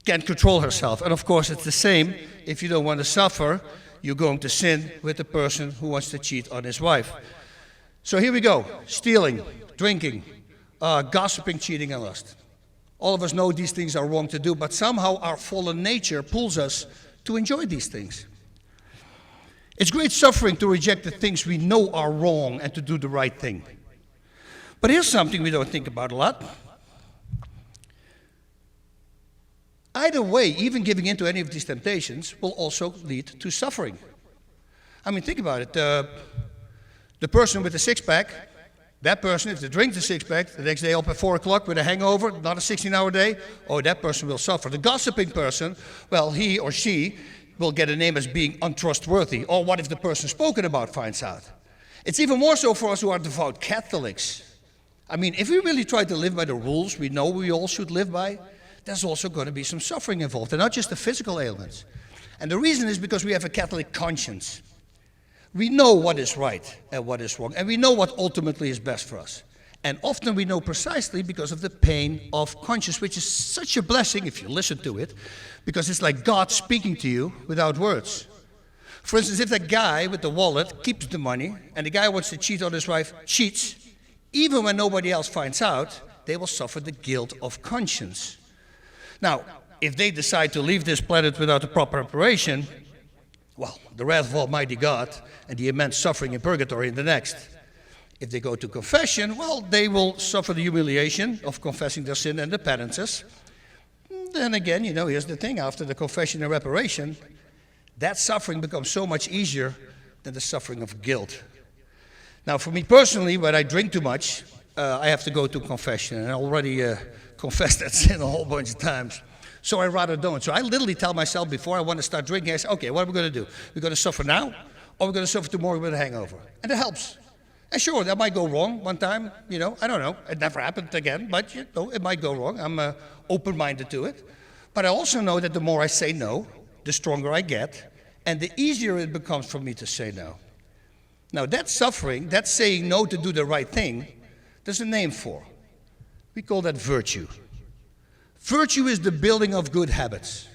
can't control herself. And of course, it's the same. If you don't want to suffer, you're going to sin with the person who wants to cheat on his wife. So here we go. Stealing, drinking, gossiping, cheating, and lust. All of us know these things are wrong to do, but somehow our fallen nature pulls us to enjoy these things. It's great suffering to reject the things we know are wrong and to do the right thing. But here's something we don't think about a lot. Either way, even giving in to any of these temptations will also lead to suffering. I mean, think about it. The person with the 6-pack, that person, if they drink the 6-pack, the next day up at 4 o'clock with a hangover, not a 16-hour day, oh, that person will suffer. The gossiping person, well, he or she will get a name as being untrustworthy. Or what if the person spoken about finds out? It's even more so for us who are devout Catholics. I mean, if we really try to live by the rules we know we all should live by, there's also going to be some suffering involved, and not just the physical ailments. And the reason is because we have a Catholic conscience. We know what is right and what is wrong, and we know what ultimately is best for us. And often we know precisely because of the pain of conscience, which is such a blessing if you listen to it, because it's like God speaking to you without words. For instance, if that guy with the wallet keeps the money, and the guy wants to cheat on his wife, cheats, even when nobody else finds out, they will suffer the guilt of conscience. Now, if they decide to leave this planet without a proper reparation, well, the wrath of Almighty God and the immense suffering in purgatory in the next. If they go to confession, well, they will suffer the humiliation of confessing their sin and the penances. Then again, here's the thing. After the confession and reparation, that suffering becomes so much easier than the suffering of guilt. Now, for me personally, when I drink too much, I have to go to confession. And I already confessed that sin a whole bunch of times. So I rather don't. So I literally tell myself before I want to start drinking, I say, okay, what are we going to do? We're going to suffer now, or we're going to suffer tomorrow with a hangover. And it helps. And sure, that might go wrong one time, I don't know. It never happened again, but it might go wrong. I'm open-minded to it. But I also know that the more I say no, the stronger I get, and the easier it becomes for me to say no. Now that suffering, that saying no to do the right thing, there's a name for. We call that virtue. Virtue is the building of good habits.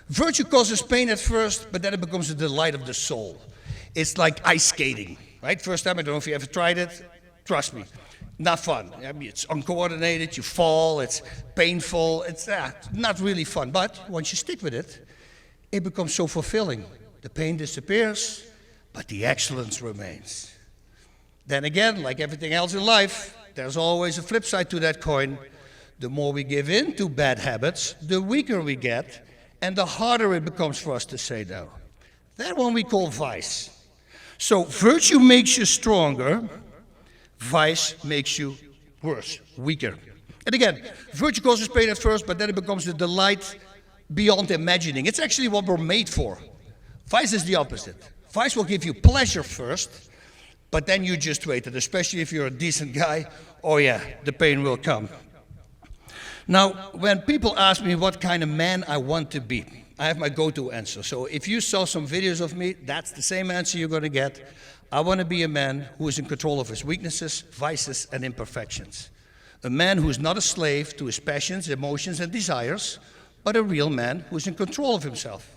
Virtue causes pain at first, but then it becomes a delight of the soul. It's like ice skating, right? First time, I don't know if you ever tried it. Trust me, not fun. I mean, it's uncoordinated, you fall, it's painful, it's not really fun. But once you stick with it, it becomes so fulfilling. The pain disappears, but the excellence remains. Then again, like everything else in life, there's always a flip side to that coin. The more we give in to bad habits, the weaker we get, and the harder it becomes for us to say no. That one we call vice. So virtue makes you stronger, vice makes you worse, weaker. And again, virtue causes pain at first, but then it becomes a delight beyond imagining. It's actually what we're made for. Vice is the opposite. Vice will give you pleasure first, but then you just wait, and especially if you're a decent guy, oh yeah, the pain will come. Now, when people ask me what kind of man I want to be, I have my go-to answer. So if you saw some videos of me, that's the same answer you're going to get. I want to be a man who is in control of his weaknesses, vices, and imperfections. A man who is not a slave to his passions, emotions, and desires, but a real man who is in control of himself.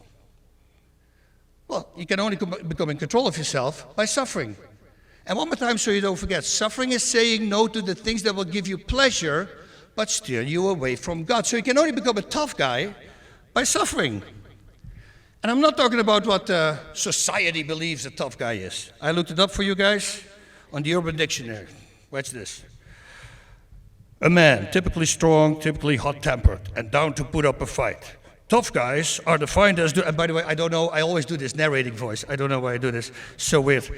Well, you can only become in control of yourself by suffering. And one more time so you don't forget, suffering is saying no to the things that will give you pleasure, but steer you away from God. So you can only become a tough guy by suffering. And I'm not talking about what society believes a tough guy is. I looked it up for you guys on the Urban Dictionary. Watch this. A man, typically strong, typically hot-tempered, and down to put up a fight. Tough guys are defined as, and by the way, I don't know, I always do this narrating voice. I don't know why I do this. So weird.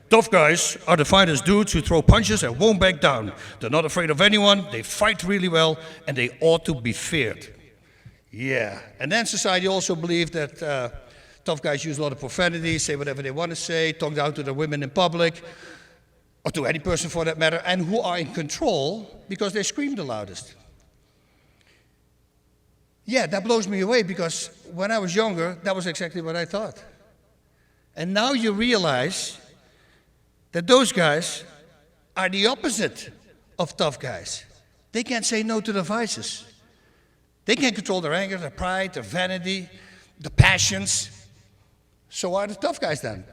Tough guys are defined as dudes who throw punches and won't back down. They're not afraid of anyone, they fight really well, and they ought to be feared. Yeah. And then society also believes that tough guys use a lot of profanity, say whatever they want to say, talk down to their women in public. or to any person for that matter, and who are in control because they scream the loudest. Yeah, that blows me away because when I was younger, that was exactly what I thought. And now you realize that those guys are the opposite of tough guys. They can't say no to their vices. They can't control their anger, their pride, their vanity, the passions. So are the tough guys then?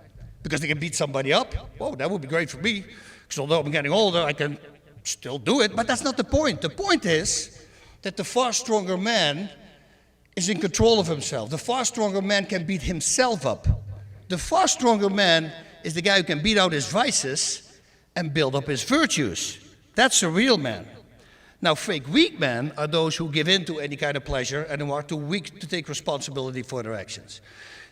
Because they can beat somebody up. Whoa, that would be great for me. Because although I'm getting older, I can still do it. But that's not the point. The point is that the far stronger man is in control of himself. The far stronger man can beat himself up. The far stronger man is the guy who can beat out his vices and build up his virtues. That's a real man. Now, fake weak men are those who give in to any kind of pleasure and who are too weak to take responsibility for their actions.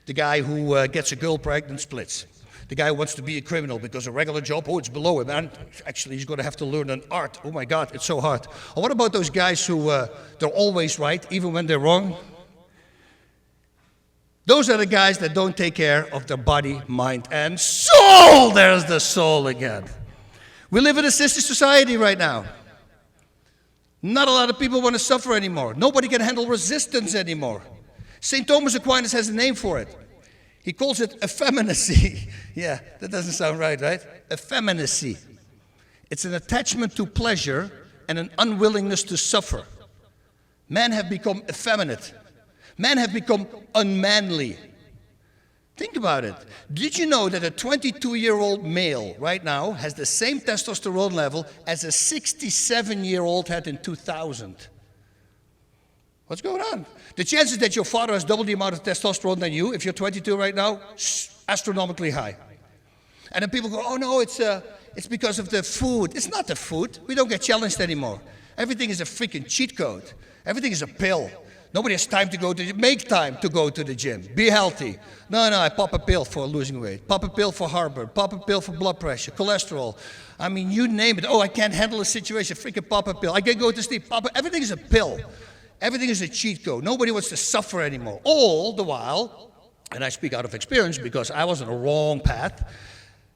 The guy who gets a girl pregnant splits. The guy who wants to be a criminal because a regular job, oh, it's below him. And actually, he's going to have to learn an art. Oh my God, it's so hard. Or what about those guys who they're always right, even when they're wrong? Those are the guys that don't take care of their body, mind, and soul. There's the soul again. We live in a sister society right now. Not a lot of people want to suffer anymore. Nobody can handle resistance anymore. St. Thomas Aquinas has a name for it. He calls it effeminacy. Yeah, that doesn't sound right, right? Effeminacy. It's an attachment to pleasure and an unwillingness to suffer. Men have become effeminate. Men have become unmanly. Think about it. Did you know that a 22-year-old male right now has the same testosterone level as a 67-year-old had in 2000? What's going on? The chances that your father has double the amount of testosterone than you, if you're 22 right now, astronomically high. And then people go, oh no, it's because of the food. It's not the food. We don't get challenged anymore. Everything is a freaking cheat code. Everything is a pill. Nobody has time to make time to go to the gym. Be healthy. No, I pop a pill for losing weight. Pop a pill for heartburn. Pop a pill for blood pressure, cholesterol. I mean, you name it. Oh, I can't handle a situation. Freaking pop a pill. I can't go to sleep. Everything is a pill. Everything is a cheat code. Nobody wants to suffer anymore. All the while, and I speak out of experience because I was on a wrong path,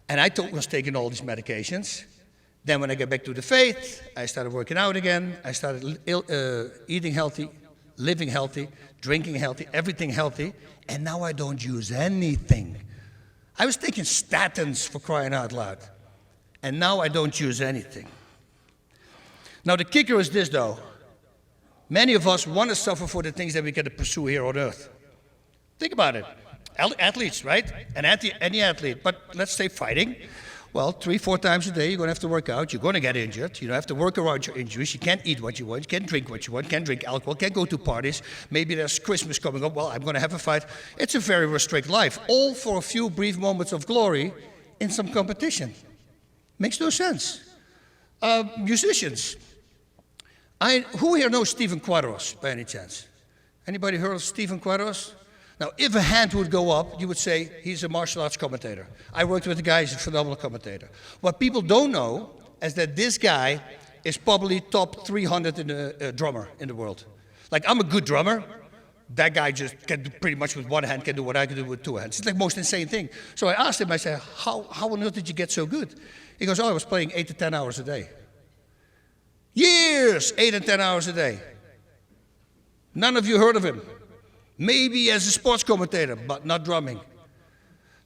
and I was taking all these medications. Then when I got back to the faith, I started working out again. I started eating healthy, living healthy, drinking healthy, everything healthy, and now I don't use anything. I was taking statins for crying out loud, and now I don't use anything. Now the kicker is this though. Many of us want to suffer for the things that we get to pursue here on earth. Think about it. Athletes, right? Any athlete, but let's say fighting. Well, 3-4 times a day, you're going to have to work out. You're going to get injured. You have to work around your injuries. You can't eat what you want. You can't drink what you want. You can't drink alcohol. Can't go to parties. Maybe there's Christmas coming up. Well, I'm going to have a fight. It's a very restricted life. All for a few brief moments of glory in some competition. Makes no sense. Musicians. Who here knows Stephen Quadros, by any chance? Anybody heard of Stephen Quadros? Now, if a hand would go up, you would say he's a martial arts commentator. I worked with a guy, he's a phenomenal commentator. What people don't know is that this guy is probably top 300 in a drummer in the world. Like, I'm a good drummer. That guy just can do pretty much with one hand, can do what I can do with two hands. It's like the most insane thing. So I asked him, I said, how on earth did you get so good? He goes, I was playing 8 to 10 hours a day. Years, 8 and 10 hours a day. None of you heard of him. Maybe as a sports commentator, but not drumming.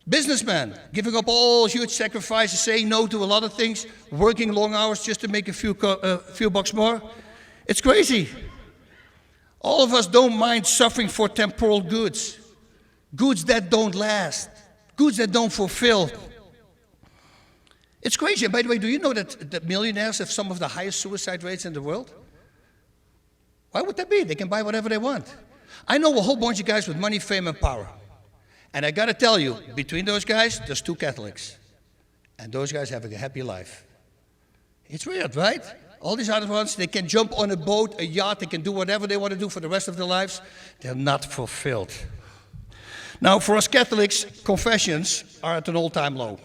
Businessman, giving up all huge sacrifices, saying no to a lot of things, working long hours just to make a few bucks more. It's crazy. All of us don't mind suffering for temporal goods. Goods that don't last. Goods that don't fulfill. It's crazy. And by the way, do you know that millionaires have some of the highest suicide rates in the world? Why would that be? They can buy whatever they want. I know a whole bunch of guys with money, fame, and power. And I got to tell you, between those guys, there's 2 Catholics. And those guys have a happy life. It's weird, right? All these other ones, they can jump on a boat, a yacht, they can do whatever they want to do for the rest of their lives. They're not fulfilled. Now, for us Catholics, confessions are at an all-time low.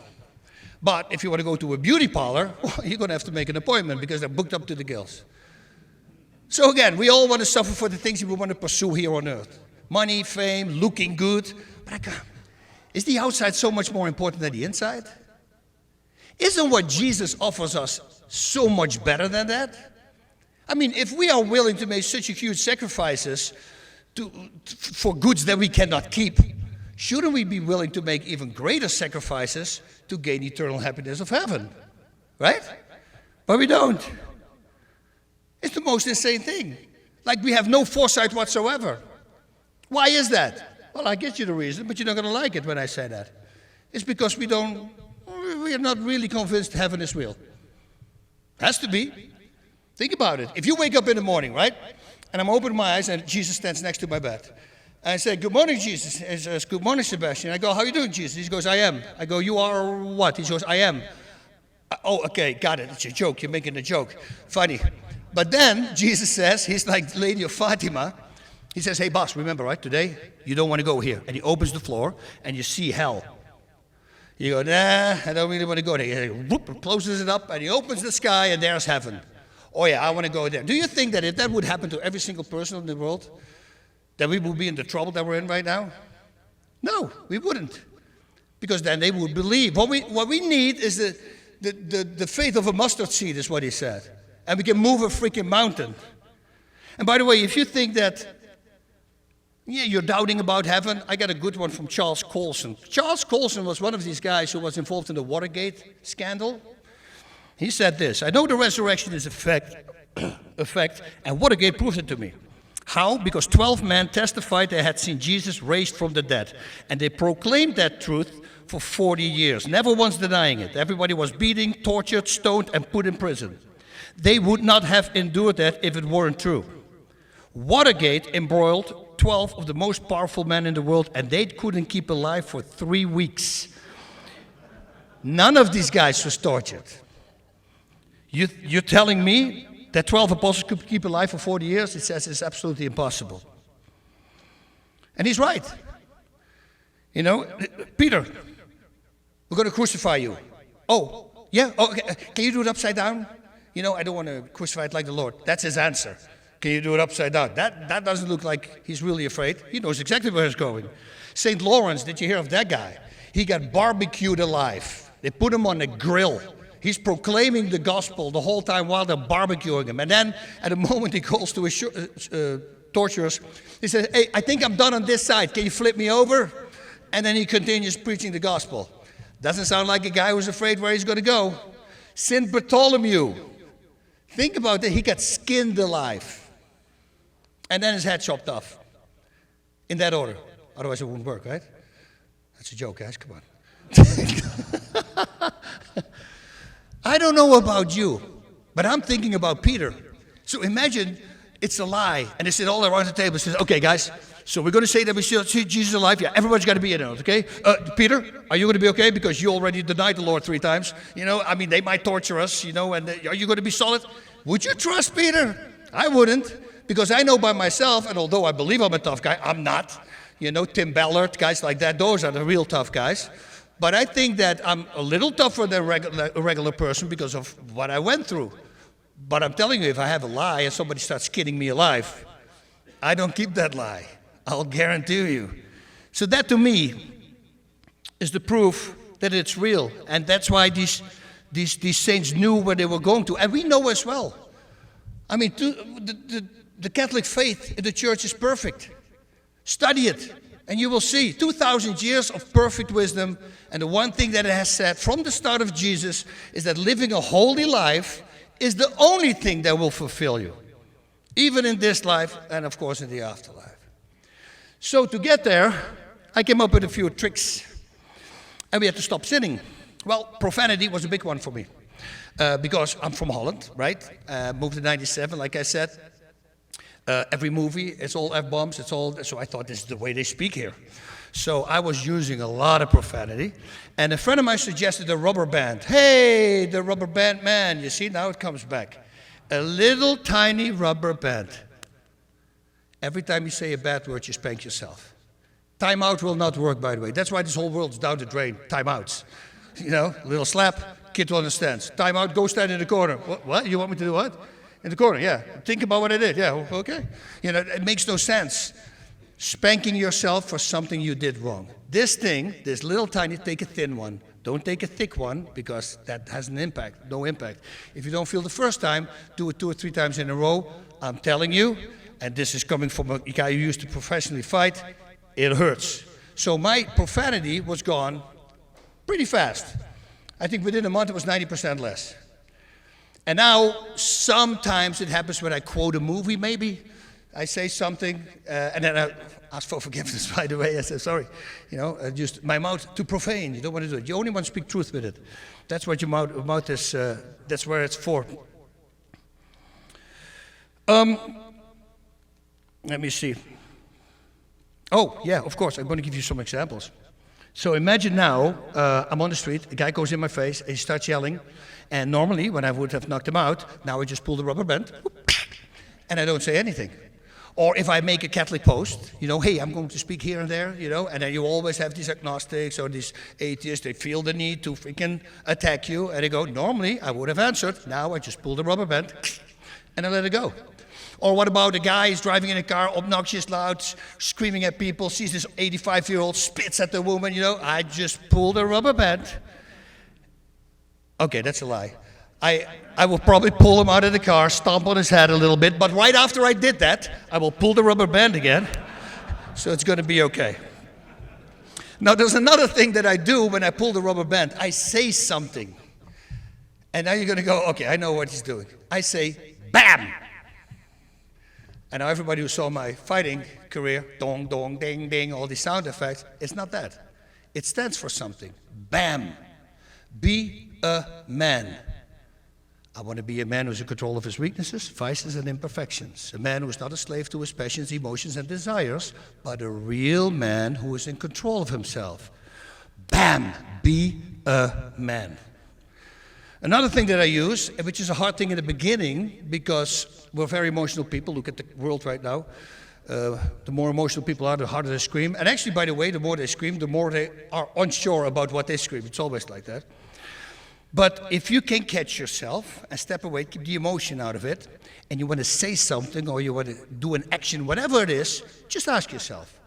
But if you want to go to a beauty parlor, well, you're going to have to make an appointment because they're booked up to the gills. So again, we all want to suffer for the things that we want to pursue here on earth. Money, fame, looking good. But is the outside so much more important than the inside? Isn't what Jesus offers us so much better than that? I mean, if we are willing to make such huge sacrifices for goods that we cannot keep, shouldn't we be willing to make even greater sacrifices to gain eternal happiness of heaven? Right? But we don't. It's the most insane thing. Like we have no foresight whatsoever. Why is that? Well, I get you the reason, but you're not going to like it when I say that. It's because we are not really convinced heaven is real. Has to be. Think about it. If you wake up in the morning, right? And I'm opening my eyes and Jesus stands next to my bed. And I say, good morning, Jesus. He says, good morning, Sebastian. I go, how are you doing, Jesus? He goes, I am. I go, you are what? He goes, I am. Oh, okay, got it. It's a joke. You're making a joke. Funny. But then Jesus says, he's like Lady of Fatima. He says, hey, boss, remember, right? Today, you don't want to go here. And he opens the floor and you see hell. You go, nah, I don't really want to go there. He whoop, closes it up and he opens the sky and there's heaven. Oh yeah, I want to go there. Do you think that if that would happen to every single person in the world, that we would be in the trouble that we're in right now? No, we wouldn't. Because then they would believe. What we need is the faith of a mustard seed, is what he said. And we can move a freaking mountain. And by the way, if you think that, yeah, you're doubting about heaven, I got a good one from Charles Colson. Charles Colson was one of these guys who was involved in the Watergate scandal. He said this, I know the resurrection is a fact, and Watergate proved it to me. How? Because 12 men testified they had seen Jesus raised from the dead. And they proclaimed that truth for 40 years, never once denying it. Everybody was beaten, tortured, stoned, and put in prison. They would not have endured that if it weren't true. Watergate embroiled 12 of the most powerful men in the world, and they couldn't keep alive for 3 weeks. None of these guys was tortured. You're telling me that 12 apostles could keep alive for 40 years? It says it's absolutely impossible. And he's right. You know, Peter, we're going to crucify you. Oh, yeah? Oh, okay. Can you do it upside down? You know, I don't want to crucify it like the Lord. That's his answer. Can you do it upside down? That doesn't look like he's really afraid. He knows exactly where he's going. St. Lawrence, did you hear of that guy? He got barbecued alive. They put him on a grill. He's proclaiming the gospel the whole time while they're barbecuing him. And then, at the moment he calls to his torturers, he says, hey, I think I'm done on this side. Can you flip me over? And then he continues preaching the gospel. Doesn't sound like a guy who's afraid where he's going to go. St. Bartholomew. Think about that. He got skinned alive. And then his head chopped off. In that order. Otherwise it wouldn't work, right? That's a joke, guys. Come on. I don't know about you, but I'm thinking about Peter. So imagine it's a lie, and they sit all around the table and says, okay, guys, so we're going to say that we see Jesus alive. Yeah, everybody's got to be in it, okay? Peter, are you going to be okay? Because you already denied the Lord 3 times. You know, I mean, they might torture us, you know, and are you going to be solid? Would you trust Peter? I wouldn't, because I know by myself, and although I believe I'm a tough guy, I'm not. You know, Tim Ballard, guys like that, those are the real tough guys. But I think that I'm a little tougher than a regular person because of what I went through. But I'm telling you, if I have a lie and somebody starts skinning me alive, I don't keep that lie. I'll guarantee you. So that to me is the proof that it's real. And that's why these saints knew where they were going to. And we know as well. I mean, the Catholic faith in the church is perfect. Study it. And you will see 2,000 years of perfect wisdom. And the one thing that it has said from the start of Jesus is that living a holy life is the only thing that will fulfill you. Even in this life and, of course, in the afterlife. So to get there, I came up with a few tricks. And we had to stop sinning. Well, profanity was a big one for me. Because I'm from Holland, right? Moved in 97, like I said. Every movie, it's all F-bombs, it's all, so I thought this is the way they speak here. So I was using a lot of profanity. And a friend of mine suggested a rubber band. Hey, the rubber band man, you see, now it comes back. A little tiny rubber band. Every time you say a bad word, you spank yourself. Time out will not work, by the way. That's why this whole world's down the drain, time outs. You know, a little slap, kid understands. Time out, go stand in the corner. What? You want me to do what? In the corner, yeah. Think about what I did. Yeah, okay. You know, it makes no sense. Spanking yourself for something you did wrong. This thing, this little tiny, take a thin one. Don't take a thick one, because that has no impact. If you don't feel the first time, do it 2 or 3 times in a row. I'm telling you, and this is coming from a guy who used to professionally fight, it hurts. So my profanity was gone pretty fast. I think within a month it was 90% less. And now, sometimes it happens when I quote a movie, maybe. I say something, and then I ask for forgiveness right away. I say, sorry, just my mouth too profane. You don't want to do it. You only want to speak truth with it. That's what your mouth is, that's where it's for. Let me see. Oh, yeah, of course, I'm going to give you some examples. So imagine now, I'm on the street, a guy goes in my face, and he starts yelling, and normally, when I would have knocked him out, now I just pull the rubber band, and I don't say anything. Or if I make a Catholic post, hey, I'm going to speak here and there, and then you always have these agnostics or these atheists, they feel the need to freaking attack you, and they go, normally, I would have answered, now I just pull the rubber band, and I let it go. Or what about a guy who's driving in a car, obnoxious, loud, screaming at people, sees this 85-year-old, spits at the woman, I just pull the rubber band. Okay, that's a lie. I will probably pull him out of the car, stomp on his head a little bit, but right after I did that, I will pull the rubber band again, so it's going to be okay. Now, there's another thing that I do when I pull the rubber band. I say something. And now you're going to go, okay, I know what he's doing. I say, BAM! And now everybody who saw my fighting career, dong, dong, ding, ding, all these sound effects, it's not that. It stands for something. BAM! Be a man. I want to be a man who's in control of his weaknesses, vices, and imperfections. A man who is not a slave to his passions, emotions, and desires, but a real man who is in control of himself. BAM! Be a man. Another thing that I use, which is a hard thing in the beginning, because we're very emotional people. Look at the world right now. The more emotional people are, the harder they scream. And actually, by the way, the more they scream, the more they are unsure about what they scream. It's always like that. But if you can catch yourself and step away, keep the emotion out of it, and you want to say something or you want to do an action, whatever it is, just ask yourself,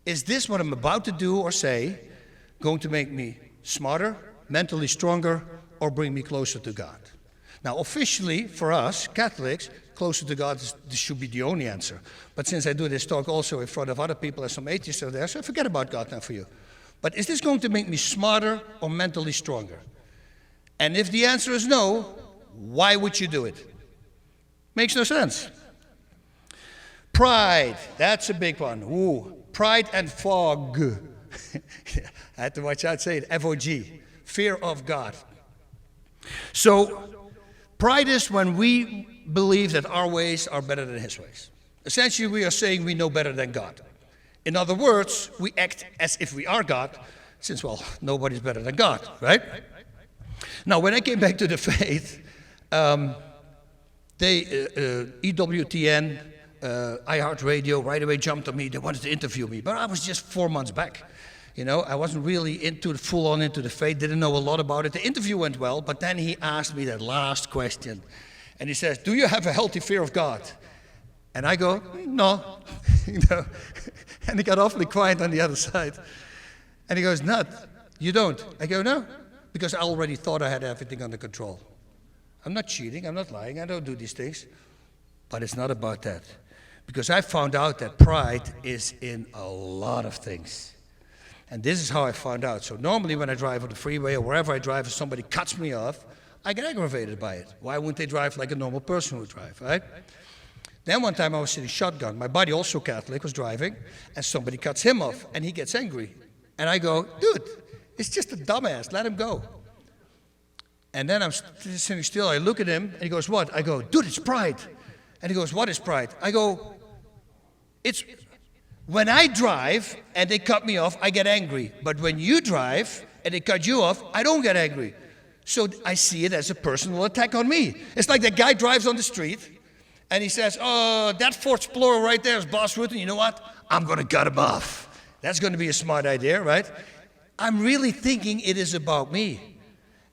is this what I'm about to do or say going to make me smarter, mentally stronger, or bring me closer to God? Now, officially, for us, Catholics, closer to God, this should be the only answer. But since I do this talk also in front of other people, and some atheists are there, so forget about God now for you. But is this going to make me smarter or mentally stronger? And if the answer is no, why would you do it? Makes no sense. Pride, that's a big one. Ooh, pride and fog. I had to watch out, say it, F-O-G, fear of God. So, pride is when we believe that our ways are better than His ways. Essentially, we are saying we know better than God. In other words, we act as if we are God, since, well, nobody's better than God, right? Now, when I came back to the faith, EWTN, iHeartRadio, right away jumped on me. They wanted to interview me, but I was just 4 months back. I wasn't really full-on into the faith, didn't know a lot about it. The interview went well, but then he asked me that last question. And he says, do you have a healthy fear of God? And I go, no. And he got awfully quiet on the other side. And he goes, "Nut, you don't." I go, "No, because I already thought I had everything under control. I'm not cheating, I'm not lying, I don't do these things." But it's not about that. Because I found out that pride is in a lot of things. And this is how I found out. So normally when I drive on the freeway or wherever I drive, if somebody cuts me off, I get aggravated by it. Why wouldn't they drive like a normal person would drive, right? Then one time I was sitting shotgun. My buddy, also Catholic, was driving, and somebody cuts him off, and he gets angry. And I go, "Dude, it's just a dumbass, let him go." And then I'm sitting still, I look at him, and he goes, "What?" I go, "Dude, it's pride." And he goes, "What is pride?" I go, "It's when I drive and they cut me off, I get angry. But when you drive and they cut you off, I don't get angry. So I see it as a personal attack on me." It's like that guy drives on the street and he says, "Oh, that Ford Explorer right there is Bas Rutten. You know what? I'm going to cut him off." That's going to be a smart idea, right? I'm really thinking it is about me.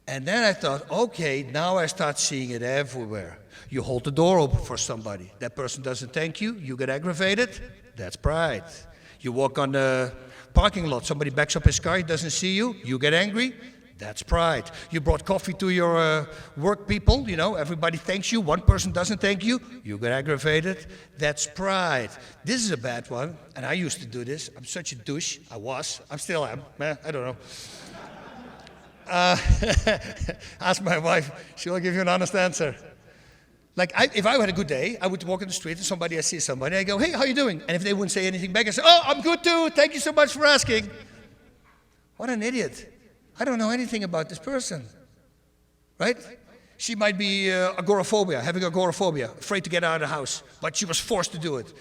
And then I thought, okay, now I start seeing it everywhere. You hold the door open for somebody. That person doesn't thank you. You get aggravated. That's pride. You walk on the parking lot. Somebody backs up his car. He doesn't see you. You get angry. That's pride. You brought coffee to your work people, you know, everybody thanks you, one person doesn't thank you, you get aggravated. That's pride. This is a bad one, and I used to do this. I'm such a douche. I still am. I don't know. Ask my wife, she'll give you an honest answer. Like, if I had a good day, I would walk in the street and I see somebody, I go, hey, how you doing? And if they wouldn't say anything back, I say, oh, I'm good too, thank you so much for asking. What an idiot. I don't know anything about this person, right? She might be having agoraphobia, afraid to get out of the house, but she was forced to do it.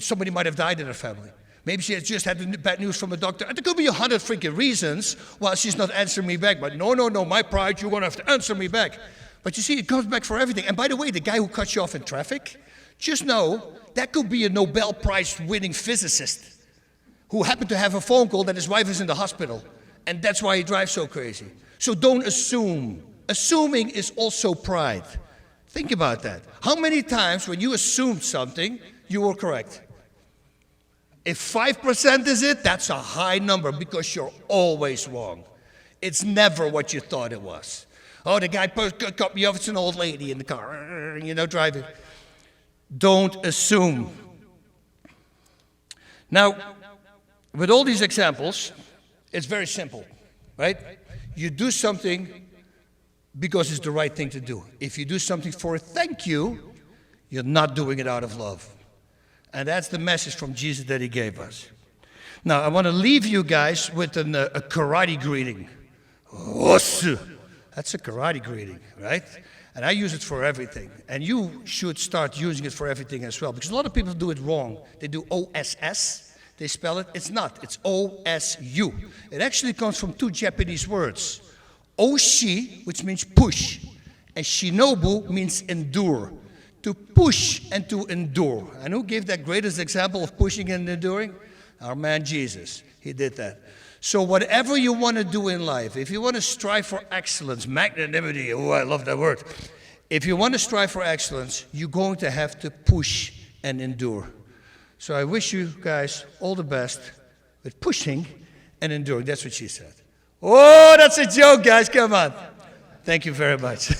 Somebody might have died in her family. Maybe she has just had the bad news from a doctor. And there could be 100 freaking reasons why she's not answering me back. But no, my pride, you're going to have to answer me back. But you see, it comes back for everything. And by the way, the guy who cuts you off in traffic, just know that could be a Nobel Prize winning physicist who happened to have a phone call that his wife is in the hospital. And that's why he drives so crazy. So don't assume. Assuming is also pride. Think about that. How many times when you assumed something, you were correct? If 5% is it, that's a high number because you're always wrong. It's never what you thought it was. Oh, the guy cut me off, it's an old lady in the car, you know, driving. Don't assume. Now, with all these examples, it's very simple, right? You do something because it's the right thing to do. If you do something for a thank you, you're not doing it out of love. And that's the message from Jesus that he gave us. Now, I want to leave you guys with a karate greeting. That's a karate greeting, right? And I use it for everything. And you should start using it for everything as well. Because a lot of people do it wrong. They do O-S-S. They spell it. It's not. It's O-S-U. It actually comes from two Japanese words. Oshi, which means push. And shinobu means endure. To push and to endure. And who gave that greatest example of pushing and enduring? Our man Jesus. He did that. So whatever you want to do in life, if you want to strive for excellence, magnanimity, oh, I love that word. If you want to strive for excellence, you're going to have to push and endure. So I wish you guys all the best with pushing and enduring. That's what she said. Oh, that's a joke, guys. Come on. Thank you very much.